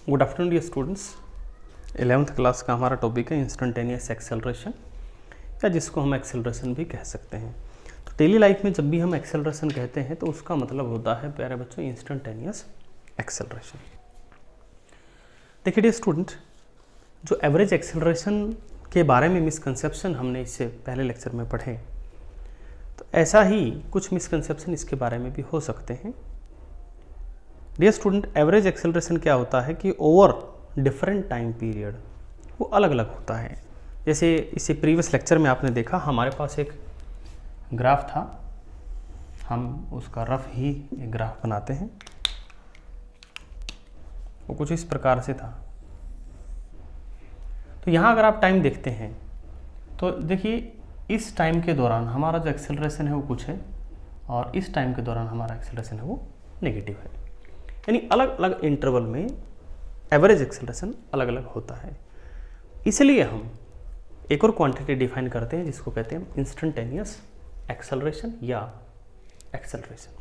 Good afternoon dear students. 11th class का हमारा topic है इंस्टेंटेनियस एक्सेलरेशन, या जिसको हम एक्सेलरेशन भी कह सकते हैं। तो डेली लाइफ में जब भी हम एक्सेलरेशन कहते हैं तो उसका मतलब होता है प्यारे बच्चों इंस्टेंटेनियस एक्सेलरेशन। देखिए डियर स्टूडेंट, जो एवरेज एक्सेलरेशन के बारे में मिसकंसेप्शन हमने इससे पहले लेक्चर में पढ़े, तो ऐसा ही कुछ मिसकंसेप्शन इसके बारे में भी हो सकते हैं। डियर स्टूडेंट, एवरेज एक्सेलरेशन क्या होता है कि ओवर डिफरेंट टाइम पीरियड वो अलग अलग होता है। जैसे इसे प्रीवियस लेक्चर में आपने देखा, हमारे पास एक ग्राफ था, हम उसका रफ ही एक ग्राफ बनाते हैं। वो कुछ इस प्रकार से था। तो यहाँ अगर आप टाइम देखते हैं तो देखिए इस टाइम के दौरान हमारा जो एक्सेलरेशन है वो कुछ है, और इस टाइम के दौरान हमारा एक्सेलरेशन है वो नेगेटिव है। यानी अलग अलग इंटरवल में एवरेज एक्सेलरेशन अलग अलग होता है। इसलिए हम एक और क्वांटिटी डिफाइन करते हैं जिसको कहते हैं इंस्टेंटेनियस एक्सेलरेशन या एक्सेलरेशन।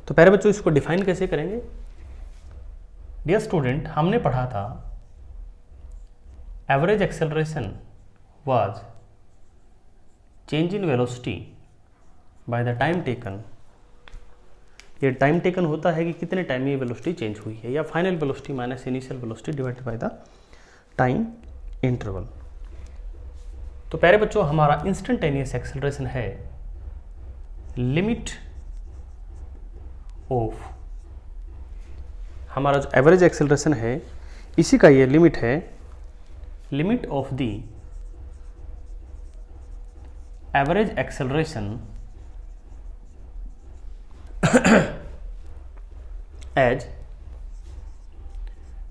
तो पहले बच्चों इसको डिफाइन कैसे करेंगे? डियर स्टूडेंट, हमने पढ़ा था average acceleration was change in velocity by the time taken. ये टाइम टेकन होता है कि कितने टाइम में ये वेलोसिटी चेंज हुई है, या final velocity minus initial velocity divided by the time interval. तो प्यारे बच्चों, हमारा इंस्टेंटेनियस एक्सेलरेशन है लिमिट ऑफ, हमारा जो एवरेज एक्सेलरेशन है इसी का ये लिमिट है, limit of the average acceleration as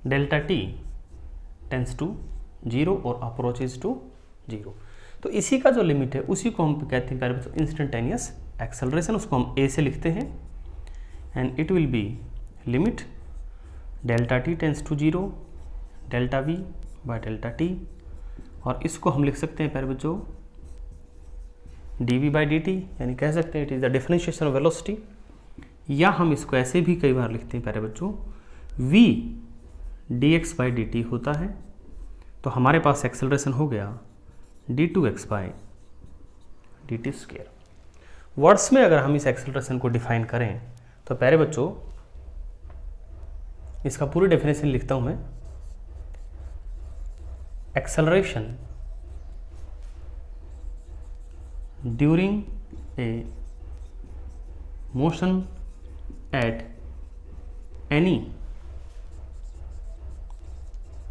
delta t tends to 0 और अप्रोचेज टू 0। तो इसी का जो लिमिट है उसी को हम कहते हैं प्यारे बच्चों इंस्टेंटेनियस एक्सेलरेशन। उसको हम ए से लिखते हैं, and it will be limit delta t tends to 0 delta v by delta t, और इसको हम लिख सकते हैं प्यारे बच्चों d v by d t, यानी कह सकते हैं it is the differentiation of velocity. या हम इसको ऐसे भी कई बार लिखते हैं प्यारे बच्चों v dx by d T होता है। तो हमारे पास एक्सेलरेशन हो गया d2x by d T square. Words में अगर हम इस एक्सेलरेशन को डिफाइन करें तो प्यारे बच्चों इसका पूरी डेफिनेशन लिखता हूं मैं। Acceleration during a motion at any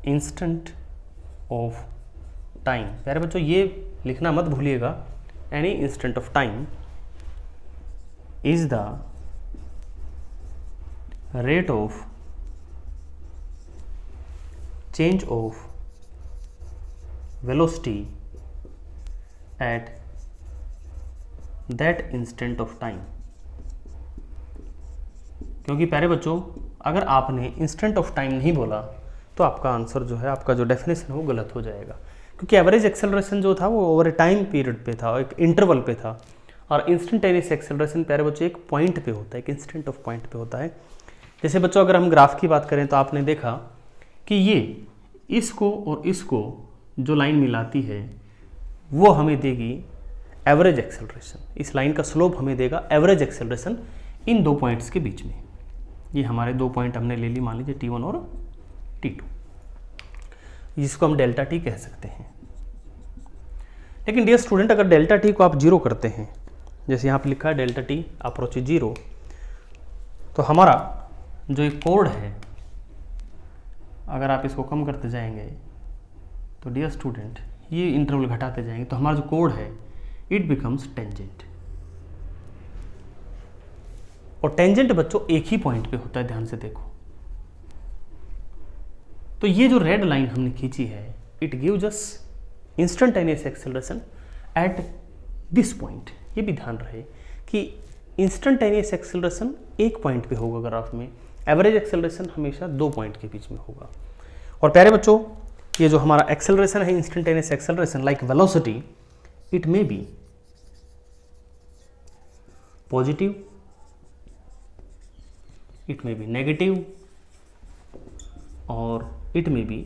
instant of time। प्यारे बच्चों ये लिखना मत भूलिएगा, any instant of time is the rate of change of velocity at that instant of time। क्योंकि प्यारे बच्चों अगर आपने इंस्टेंट ऑफ टाइम नहीं बोला तो आपका आंसर जो है, आपका जो डेफिनेशन है वो गलत हो जाएगा। क्योंकि एवरेज एक्सेलरेशन जो था वो ओवर ए टाइम पीरियड पे था, एक इंटरवल पे था, और इंस्टेंटेनियस एक्सेलरेशन प्यारे बच्चों एक पॉइंट पे होता है, एक इंस्टेंट ऑफ पॉइंट पे होता है। जैसे बच्चों अगर हम ग्राफ की बात करें तो आपने देखा कि ये इसको और इसको जो लाइन मिलाती है वो हमें देगी एवरेज एक्सेलरेशन। इस लाइन का स्लोप हमें देगा एवरेज एक्सेलरेशन इन दो पॉइंट्स के बीच में। ये हमारे दो पॉइंट हमने ले ली, मान लीजिए T1 और T2, जिसको हम डेल्टा टी कह सकते हैं। लेकिन डियर स्टूडेंट, अगर डेल्टा टी को आप 0 करते हैं, जैसे यहाँ पे लिखा है डेल्टा टी अप्रोच 0, तो हमारा जो एक कोड है अगर आप इसको कम करते जाएंगे तो डियर स्टूडेंट ये इंटरवल घटाते जाएंगे तो हमारा जो कोड है इट बिकम्स टेंजेंट। और टेंजेंट बच्चों एक ही पॉइंट पे होता है, ध्यान से देखो। तो ये जो रेड लाइन हमने खींची है it gives us instantaneous acceleration at this point. ये भी ध्यान रहे कि इंस्टेंटेनियस एक्सेलरेशन एक पॉइंट पे होगा ग्राफ में, एवरेज एक्सेलरेशन हमेशा दो पॉइंट के बीच में होगा। और प्यारे बच्चों ये जो हमारा एक्सेलरेशन है instantaneous acceleration like velocity, it may be positive, it may be negative, और इट में बी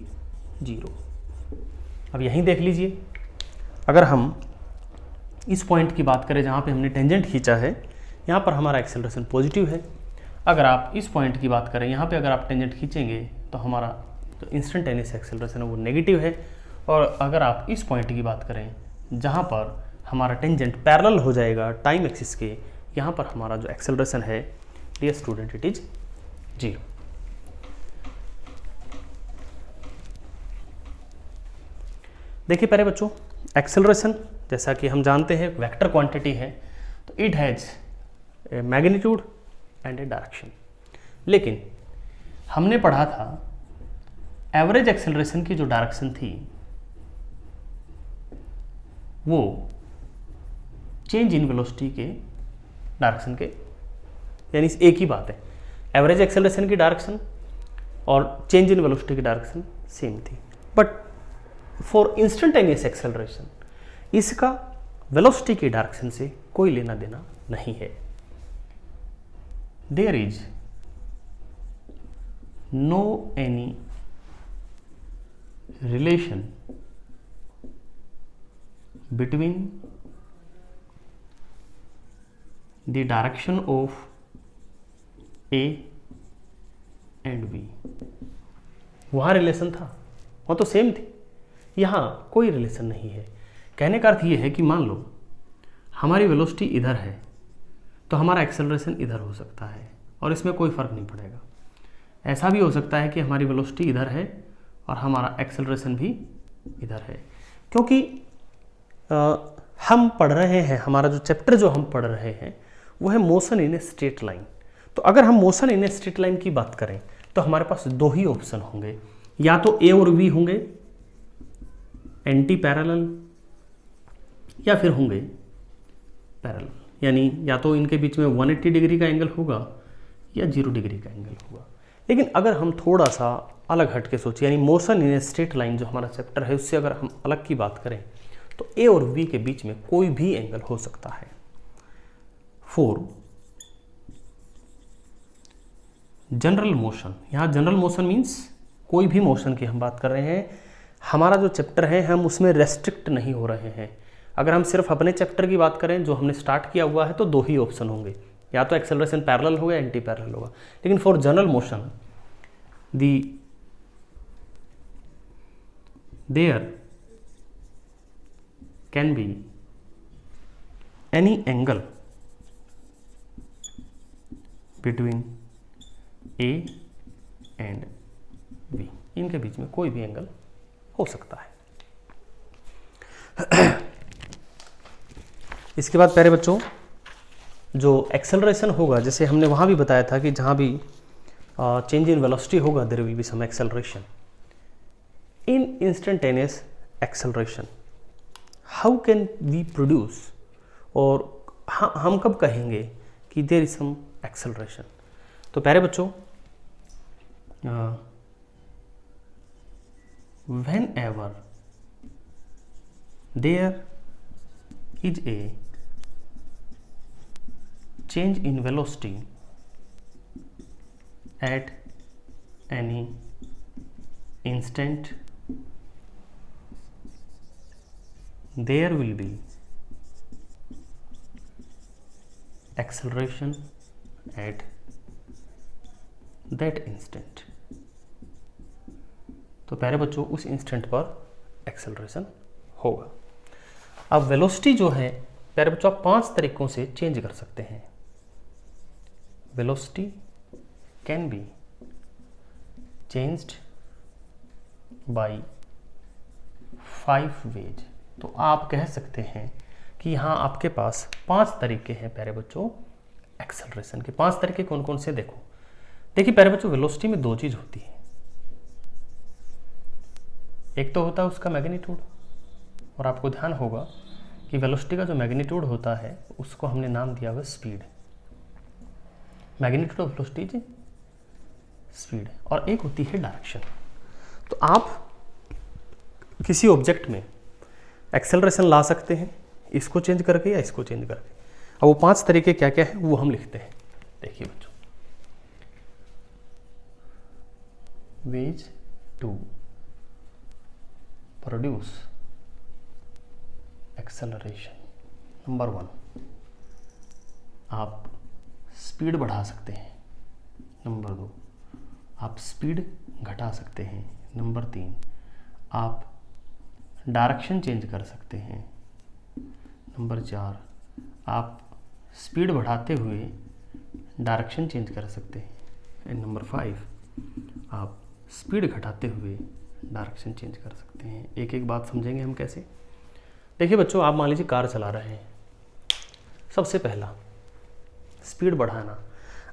0। अब यहीं देख लीजिए, अगर हम इस पॉइंट की बात करें जहाँ पे हमने टेंजेंट खींचा है, यहाँ पर हमारा एक्सेलरेशन पॉजिटिव है। अगर आप इस पॉइंट की बात करें, यहाँ पे अगर आप टेंजेंट खींचेंगे तो हमारा जो इंस्टेंटेनियस एक्सेलरेशन है वो नेगेटिव है। और अगर आप इस पॉइंट की बात करें जहाँ पर हमारा टेंजेंट पैरेलल हो जाएगा टाइम एक्सिस के, यहाँ पर हमारा जो एक्सेलरेशन है डियर स्टूडेंट इट इज 0। देखिए प्यारे बच्चों, एक्सेलरेशन जैसा कि हम जानते हैं वेक्टर क्वांटिटी है, तो it has a magnitude and A direction. लेकिन हमने पढ़ा था एवरेज एक्सेलरेशन की जो डायरेक्शन थी वो चेंज इन वेलोसिटी के डायरेक्शन के, यानी एक ही बात है, एवरेज एक्सेलरेशन की डायरेक्शन और चेंज इन वेलोसिटी की डायरेक्शन सेम थी। बट फॉर इंस्टेंटेनियस एक्सेलरेशन इसका वेलोसिटी की डायरेक्शन से कोई लेना देना नहीं है। There is no any relation between the direction of a and b. वहाँ रिलेशन था, वो तो सेम थी, यहाँ कोई रिलेशन नहीं है। कहने का अर्थ ये है कि मान लो हमारी वेलोसिटी इधर है तो हमारा एक्सेलरेशन इधर हो सकता है और इसमें कोई फ़र्क नहीं पड़ेगा। ऐसा भी हो सकता है कि हमारी वेलोसिटी इधर है और हमारा एक्सेलरेशन भी इधर है, क्योंकि हम पढ़ रहे हैं, हमारा जो चैप्टर जो हम पढ़ रहे हैं वो है motion in a straight line. तो अगर हम motion in a straight line की बात करें तो हमारे पास दो ही ऑप्शन होंगे, या तो ए और बी होंगे एंटी पैरेलल या फिर होंगे पैरेलल, यानी या तो इनके बीच में 180 डिग्री का एंगल होगा या 0 डिग्री का एंगल होगा। लेकिन अगर हम थोड़ा सा अलग हट के सोचें, यानी motion in a straight line जो हमारा चैप्टर है उससे अगर हम अलग की बात करें तो ए और बी के बीच में कोई भी एंगल हो सकता है। 4 जनरल मोशन, यहाँ जनरल मोशन मीन्स कोई भी मोशन की हम बात कर रहे हैं, हमारा जो चैप्टर है हम उसमें रेस्ट्रिक्ट नहीं हो रहे हैं। अगर हम सिर्फ अपने चैप्टर की बात करें जो हमने स्टार्ट किया हुआ है तो दो ही ऑप्शन होंगे, या तो एक्सेलरेशन पैरेलल होगा या एंटी पैरेलल होगा। लेकिन for general motion there can be any angle between a and b, इनके बीच में कोई भी एंगल हो सकता है। इसके बाद प्यारे बच्चों जो एक्सेलरेशन होगा, जैसे हमने वहाँ भी बताया था कि जहाँ भी चेंज इन वेलोसिटी होगा there will be some acceleration. In instantaneous acceleration how can we produce, और हम कब कहेंगे कि देयर इज सम एक्सेलरेशन? तो प्यारे बच्चों whenever there is a change in velocity at any instant, there will be acceleration at that instant। तो प्यारे बच्चों उस इंस्टेंट पर एक्सेलरेशन होगा। अब वेलोसिटी जो है प्यारे बच्चों आप 5 तरीकों से चेंज कर सकते हैं। Velocity can be changed by 5 ways. तो आप कह सकते हैं कि यहाँ आपके पास 5 तरीके हैं प्यारे बच्चों एक्सेलरेशन के। 5 तरीके कौन कौन से? देखिए प्यारे बच्चों वेलोसिटी में 2 चीज़ होती है, एक तो होता है उसका मैग्नीट्यूड, और आपको ध्यान होगा कि वेलोसिटी का जो मैग्नीट्यूड होता है उसको हमने नाम दिया हुआ speed. Magnitude of velocity is speed. और एक होती है डायरेक्शन। तो आप किसी ऑब्जेक्ट में एक्सेलरेशन ला सकते हैं इसको चेंज करके या इसको चेंज करके। अब वो 5 तरीके क्या क्या है वो हम लिखते हैं। देखिए बच्चों, ways to produce acceleration. Number 1, आप स्पीड बढ़ा सकते हैं. नंबर 2, आप स्पीड घटा सकते हैं. नंबर 3, आप डायरेक्शन चेंज कर सकते हैं. नंबर 4, आप स्पीड बढ़ाते हुए डायरेक्शन चेंज कर सकते हैं. एंड नंबर 5, आप स्पीड घटाते हुए डायरेक्शन चेंज कर सकते हैं. एक एक बात समझेंगे हम कैसे. देखिए बच्चों, आप मान लीजिए कार चला रहे हैं. सबसे पहला स्पीड बढ़ाना.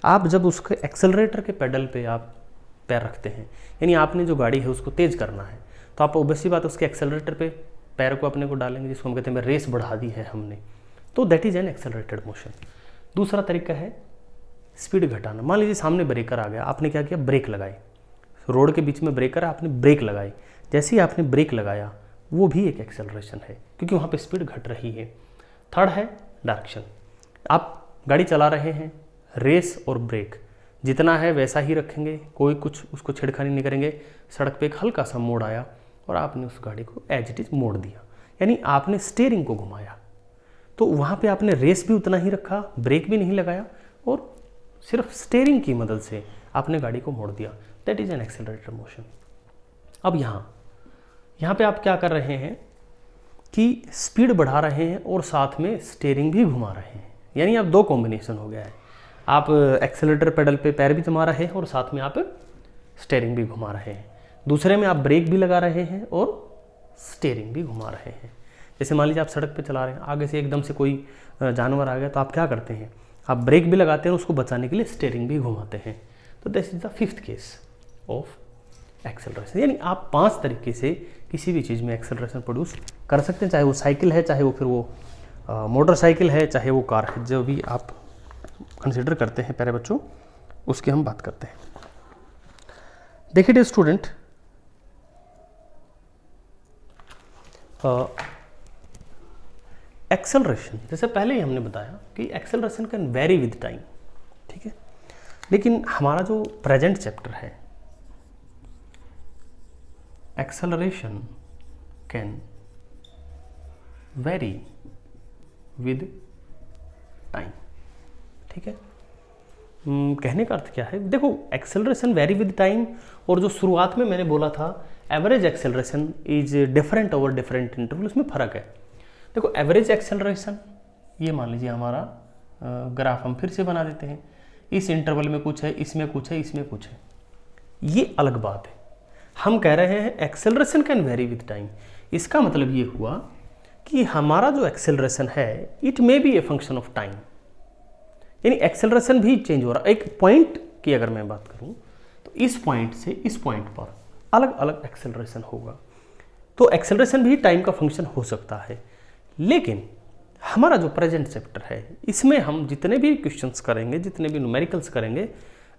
आप जब उसके एक्सेलरेटर के पेडल पे आप पैर रखते हैं, यानी आपने जो गाड़ी है उसको तेज़ करना है, तो आप ऑब्वियसली बात उसके एक्सेलरेटर पे पैर को अपने को डालेंगे, जिसको हम कहते हैं रेस बढ़ा दी है हमने, तो that is an accelerated motion. दूसरा तरीका है स्पीड घटाना. मान लीजिए सामने ब्रेकर आ गया, आपने क्या किया, ब्रेक लगाई. रोड के बीच में ब्रेकर है, आपने ब्रेक लगाई. जैसे ही आपने ब्रेक लगाया, वो भी एक एक्सेलरेशन है, क्योंकि वहाँ पे स्पीड घट रही है. थर्ड है डायरेक्शन. आप गाड़ी चला रहे हैं, रेस और ब्रेक जितना है वैसा ही रखेंगे, कोई कुछ उसको छेड़खानी नहीं करेंगे. सड़क पे एक हल्का सा मोड़ आया और आपने उस गाड़ी को एज इट इज मोड़ दिया, यानी आपने स्टीयरिंग को घुमाया. तो वहाँ पे आपने रेस भी उतना ही रखा, ब्रेक भी नहीं लगाया, और सिर्फ स्टीयरिंग की मदद से आपने गाड़ी को मोड़ दिया. That is an accelerated motion. अब यहाँ पे आप क्या कर रहे हैं कि स्पीड बढ़ा रहे हैं और साथ में स्टीयरिंग भी घुमा रहे हैं, यानी अब 2 कॉम्बिनेशन हो गया है. आप एक्सेलरेटर पेडल पे पैर भी जमा रहे हैं और साथ में आप स्टीयरिंग भी घुमा रहे हैं. दूसरे में आप ब्रेक भी लगा रहे हैं और स्टीयरिंग भी घुमा रहे हैं. जैसे मान लीजिए आप सड़क पे चला रहे हैं, आगे से एकदम से कोई जानवर आ गया, तो आप क्या करते हैं, आप ब्रेक भी लगाते हैं, उसको बचाने के लिए स्टीयरिंग भी घुमाते हैं. तो this is the 5th case of acceleration. यानी आप 5 तरीके से किसी भी चीज़ में एक्सेलरेशन प्रोड्यूस कर सकते हैं, चाहे वो साइकिल है, चाहे वो फिर वो मोटरसाइकिल है, चाहे वो कार है. जो भी आप कंसिडर करते हैं प्यारे बच्चों, उसकी हम बात करते हैं. देखिए स्टूडेंट, एक्सेलरेशन जैसे पहले ही हमने बताया कि acceleration can very with time. ठीक है, लेकिन हमारा जो प्रेजेंट चैप्टर है, acceleration can very with time. ठीक है, कहने का अर्थ क्या है, देखो एक्सेलरेशन वेरी विद टाइम, और जो शुरुआत में मैंने बोला था average acceleration is different over different interval, उसमें फ़र्क है. देखो एवरेज एक्सेलरेशन, ये मान लीजिए हमारा ग्राफ हम फिर से बना देते हैं. इस इंटरवल में कुछ है, इसमें कुछ है, इसमें कुछ है, ये अलग बात है. हम कह रहे हैं acceleration can very with time. इसका मतलब ये हुआ कि हमारा जो एक्सेलरेशन है it may be a function of time, यानी एक्सेलरेशन भी चेंज हो रहा है. एक पॉइंट की अगर मैं बात करूं तो इस पॉइंट से इस पॉइंट पर अलग अलग एक्सेलरेशन होगा. तो एक्सेलरेशन भी टाइम का फंक्शन हो सकता है. लेकिन हमारा जो प्रेजेंट चैप्टर है, इसमें हम जितने भी क्वेश्चंस करेंगे, जितने भी न्यूमेरिकल्स करेंगे,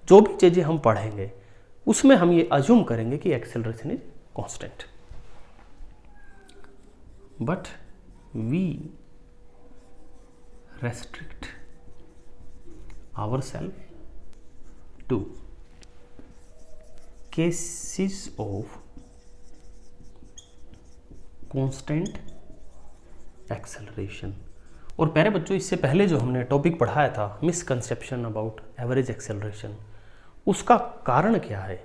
जो भी चीज़ें हम पढ़ेंगे, उसमें हम ये अज्यूम करेंगे कि acceleration is constant. But we restrict ourselves to cases of constant acceleration. और प्यारे बच्चों, इससे पहले जो हमने टॉपिक पढ़ाया था मिसकंसेप्शन अबाउट एवरेज एक्सेलरेशन, उसका कारण क्या है,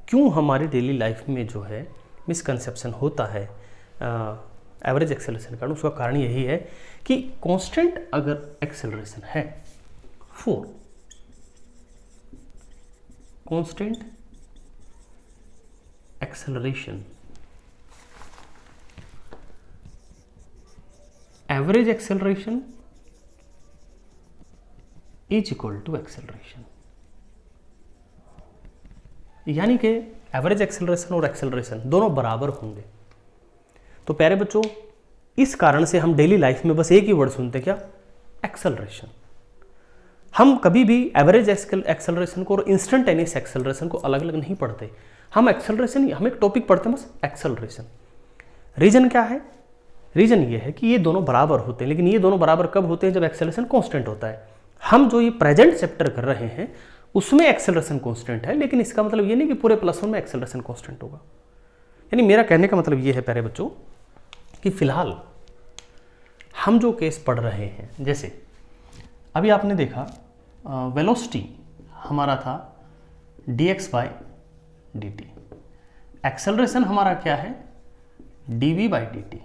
क्यों हमारी डेली लाइफ में जो है मिसकंसेप्शन होता है एवरेज एक्सेलरेशन का, उसका कारण यही है कि कांस्टेंट अगर एक्सेलरेशन है for constant acceleration, average acceleration is equal to acceleration. यानी कि एवरेज एक्सेलरेशन और एक्सेलरेशन दोनों बराबर होंगे. तो प्यारे बच्चों, इस कारण से हम डेली लाइफ में बस एक ही वर्ड सुनते, क्या, एक्सेलरेशन. हम कभी भी एवरेज एक्सेलरेशन को और इंस्टेंटेनियस एक्सेलरेशन को अलग अलग नहीं पढ़ते. हम एक्सेलरेशन, हम एक टॉपिक पढ़ते हैं बस एक्सेलरेशन. रीजन क्या है, रीजन ये है कि ये दोनों बराबर होते हैं. लेकिन ये दोनों बराबर कब होते हैं, जब एक्सेलरेशन कांस्टेंट होता है. हम जो ये प्रेजेंट चैप्टर कर रहे हैं उसमें एक्सेलरेशन कांस्टेंट है, लेकिन इसका मतलब ये नहीं कि पूरे +1 में एक्सेलरेशन कांस्टेंट होगा। यानी मेरा कहने का मतलब ये है प्यारे बच्चों कि फिलहाल हम जो केस पढ़ रहे हैं, जैसे अभी आपने देखा वेलोसिटी हमारा था dx/dt, एक्सेलरेशन हमारा क्या है dv/dt,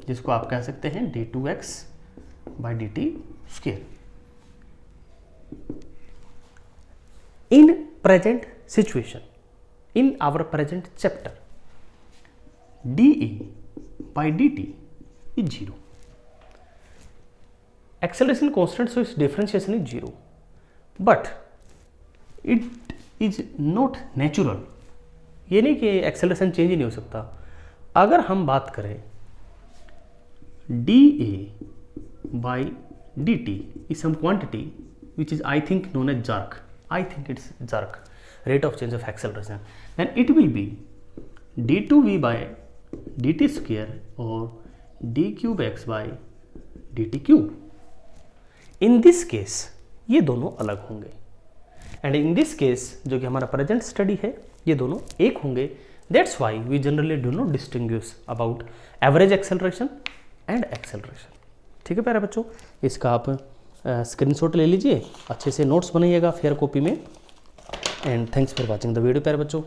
जिसको आप कह सकते हैं d2x/dt square. In present situation, in our present chapter, dE/dt is 0. Acceleration constant, so its differentiation is 0. But it is not natural. ये नहीं कि एक्सेलरेशन चेंज ही नहीं हो सकता। अगर हम बात करें dA/dt is some quantity which is I think known as jerk. I think it's jerk, rate of change of acceleration. Then it will be d2v/dt square or d3x/dt cube. In this case ये दोनों अलग होंगे, and in this case जो कि हमारा present study है ये दोनों एक होंगे। That's why we generally do not distinguish about average acceleration and acceleration. ठीक है प्यारे बच्चों, इसका आप स्क्रीनशॉट ले लीजिए, अच्छे से नोट्स बनाइएगा फेयर कॉपी में। And thanks for watching the video प्यारे बच्चों।